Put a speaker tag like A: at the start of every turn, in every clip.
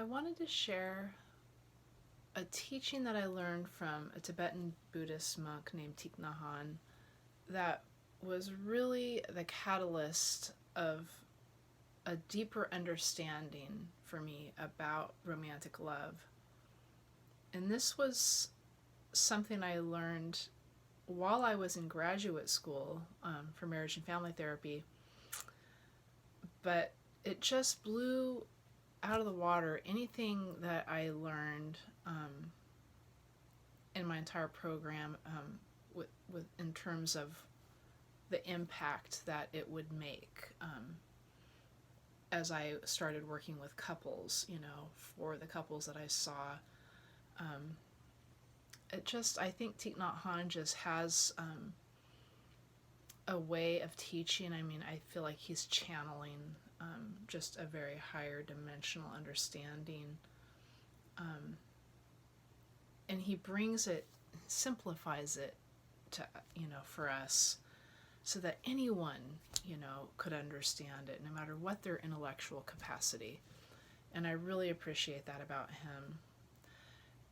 A: I wanted to share a teaching that I learned from a Tibetan Buddhist monk named Thich Nhat Hanh that was really the catalyst of a deeper understanding for me about romantic love. And this was something I learned while I was in graduate school for marriage and family therapy, but it just blew out of the water anything that I learned in my entire program in terms of the impact that it would make as I started working with couples, for the couples that I saw. I think Thich Nhat Hanh just has a way of teaching. I mean, I feel like he's channeling just a very higher dimensional understanding. And he brings it, simplifies it to, for us so that anyone, could understand it, no matter what their intellectual capacity. And I really appreciate that about him.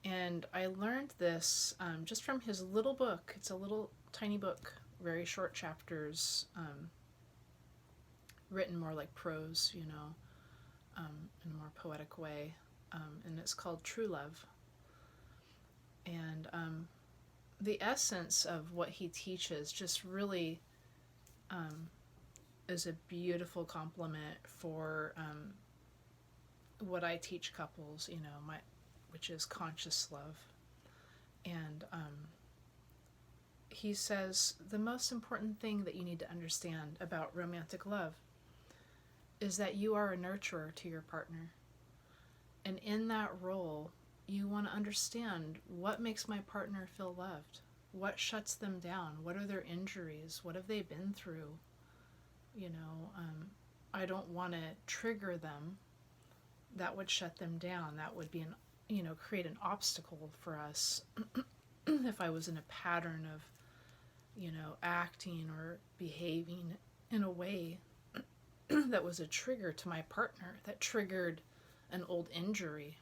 A: And I learned this just from his little book. It's a little tiny book, very short chapters, written more like prose, in a more poetic way. And it's called True Love. And the essence of what he teaches just really is a beautiful complement for what I teach couples, which is conscious love. And he says the most important thing that you need to understand about romantic love is that you are a nurturer to your partner. And in that role, you want to understand what makes my partner feel loved, what shuts them down, what are their injuries, what have they been through. I don't want to trigger them. That would shut them down. That would be create an obstacle for us if I was in a pattern of, acting or behaving in a way that was a trigger to my partner, that triggered an old injury.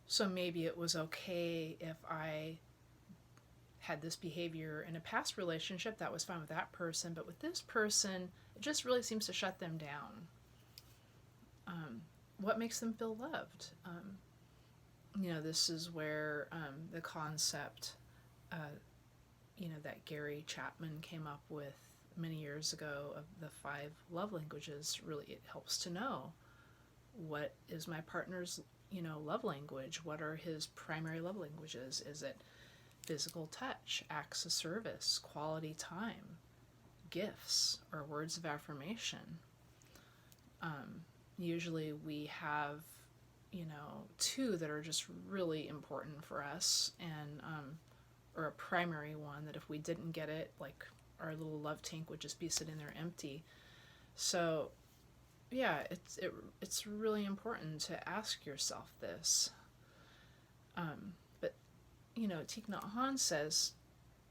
A: So maybe it was okay if I had this behavior in a past relationship, that was fine with that person, but with this person, it just really seems to shut them down. What makes them feel loved? This is where the concept, that Gary Chapman came up with many years ago of the 5 love languages, really it helps to know what is my partner's, love language. What are his primary love languages? Is it physical touch, acts of service, quality time, gifts, or words of affirmation? Usually we have, 2 that are just really important for us, and or a primary one that if we didn't get it, like our little love tank would just be sitting there empty. So yeah, it's really important to ask yourself this. But Thich Nhat Hanh says,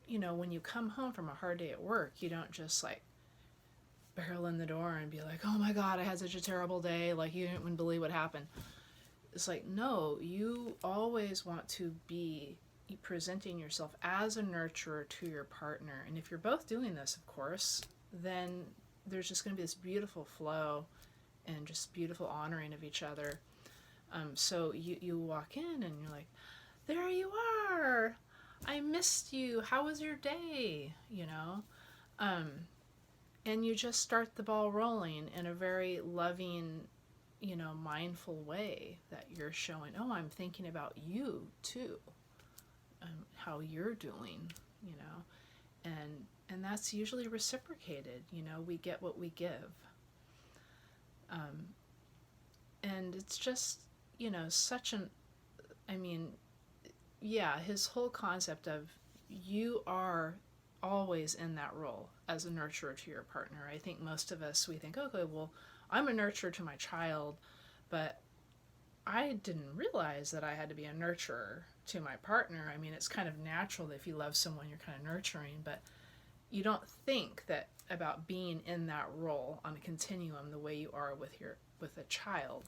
A: when you come home from a hard day at work, you don't just like barrel in the door and be like, oh my God, I had such a terrible day, like you didn't believe what happened. It's like, no, you always want to be presenting yourself as a nurturer to your partner. And if you're both doing this, of course, then there's just going to be this beautiful flow and just beautiful honoring of each other. So you walk in and you're like, there you are, I missed you, how was your day? And you just start the ball rolling in a very loving, mindful way that you're showing, oh, I'm thinking about you too, how you're doing, and that's usually reciprocated. We get what we give. And it's just, such his whole concept of you are always in that role as a nurturer to your partner. I think most of us, we think, okay, well, I'm a nurturer to my child, but I didn't realize that I had to be a nurturer to my partner. I mean, it's kind of natural that if you love someone, you're kind of nurturing, but you don't think that about being in that role on a continuum the way you are with a child,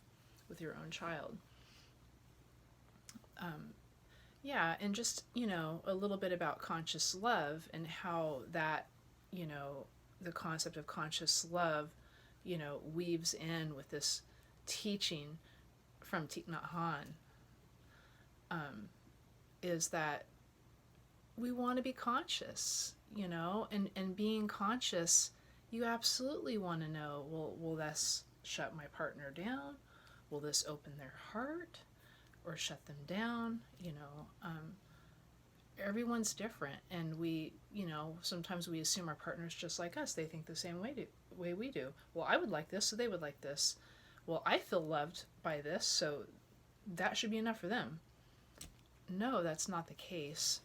A: with your own child. Yeah, and just, a little bit about conscious love and how that, the concept of conscious love, weaves in with this teaching from Thich Nhat Hanh, is that we want to be conscious, and being conscious, you absolutely want to know, well, will this shut my partner down? Will this open their heart or shut them down? Everyone's different, and we, sometimes we assume our partner's just like us. They think the same way we do. Well, I would like this, so they would like this. Well, I feel loved by this, so that should be enough for them. No, that's not the case.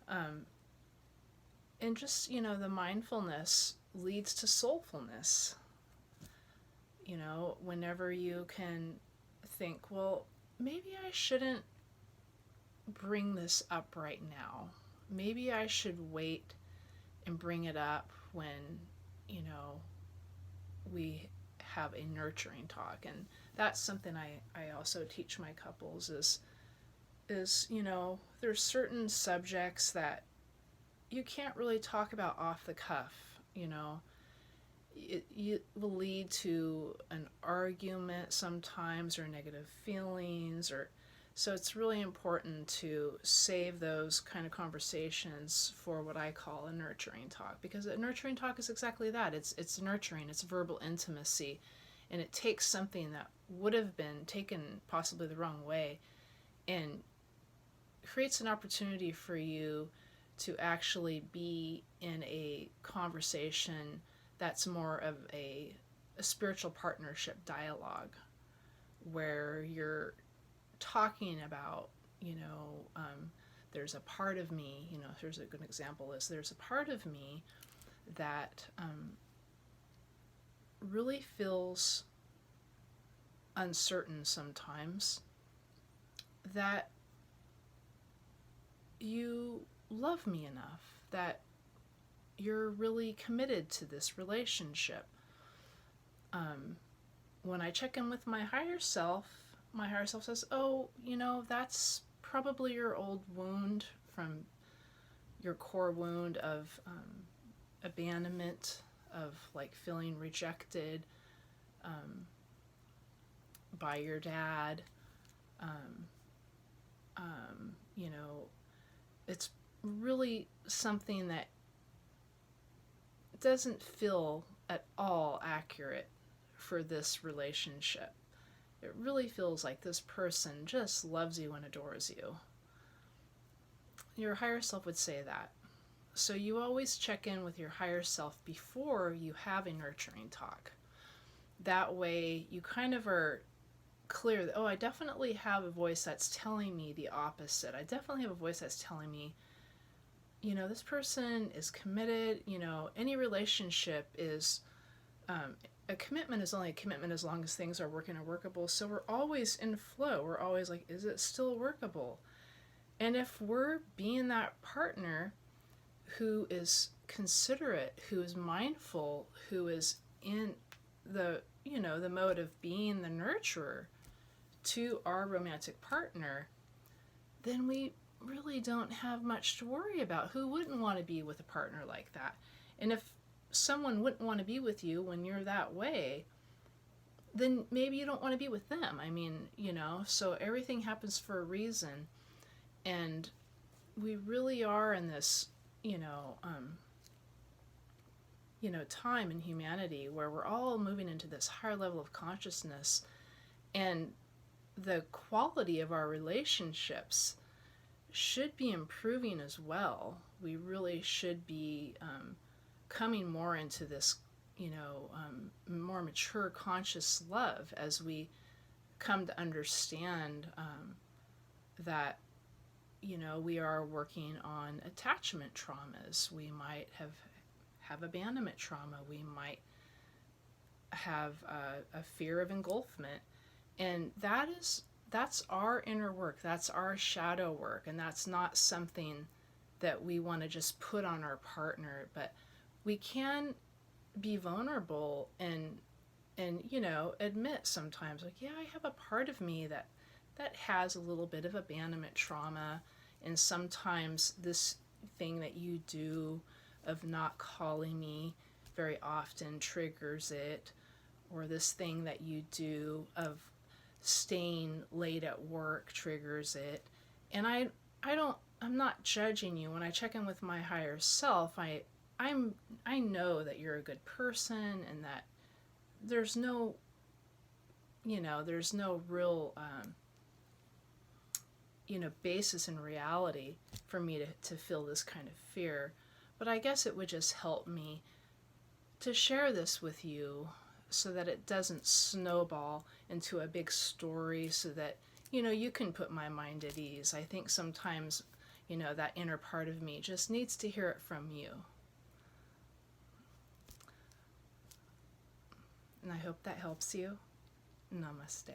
A: And just, the mindfulness leads to soulfulness. Whenever you can think, well, maybe I shouldn't bring this up right now. Maybe I should wait and bring it up when, we have a nurturing talk. And that's something I also teach my couples is, there's certain subjects that you can't really talk about off the cuff. It will lead to an argument sometimes, or negative feelings, or so it's really important to save those kind of conversations for what I call a nurturing talk, because a nurturing talk is exactly that. It's nurturing, it's verbal intimacy, and it takes something that would have been taken possibly the wrong way and creates an opportunity for you to actually be in a conversation that's more of a spiritual partnership dialogue, where you're talking about, there's a part of me, here's a good example is there's a part of me that really feels uncertain sometimes, that you love me enough, that you're really committed to this relationship. When I check in with my higher self says, oh, that's probably your old wound from your core wound of abandonment, of like feeling rejected by your dad. It's really something that doesn't feel at all accurate for this relationship. It really feels like this person just loves you and adores you. Your higher self would say that. So you always check in with your higher self before you have a nurturing talk. That way you kind of are clear that, oh, I definitely have a voice that's telling me the opposite. I definitely have a voice that's telling me, this person is committed. Any relationship is, a commitment is only a commitment as long as things are working and workable. So we're always in flow. We're always like, is it still workable? And if we're being that partner who is considerate, who is mindful, who is in the, the mode of being the nurturer to our romantic partner, then we really don't have much to worry about. Who wouldn't want to be with a partner like that? And if someone wouldn't want to be with you when you're that way, then maybe you don't want to be with them. I mean, so everything happens for a reason. And we really are in this, time in humanity where we're all moving into this higher level of consciousness, and the quality of our relationships should be improving as well. We really should be coming more into this, more mature conscious love as we come to understand that, we are working on attachment traumas. We might have abandonment trauma. We might have a fear of engulfment. And that's our inner work. That's our shadow work. And that's not something that we want to just put on our partner, but we can be vulnerable and you know, admit sometimes, like, yeah, I have a part of me that has a little bit of abandonment trauma, and sometimes this thing that you do of not calling me very often triggers it, or this thing that you do of staying late at work triggers it. And I'm not judging you. When I check in with my higher self, I know that you're a good person, and that there's no, you know, there's no real you know, basis in reality for me to feel this kind of fear. But I guess it would just help me to share this with you so that it doesn't snowball into a big story, so that, you know, you can put my mind at ease. I think sometimes, you know, that inner part of me just needs to hear it from you. And I hope that helps you. Namaste.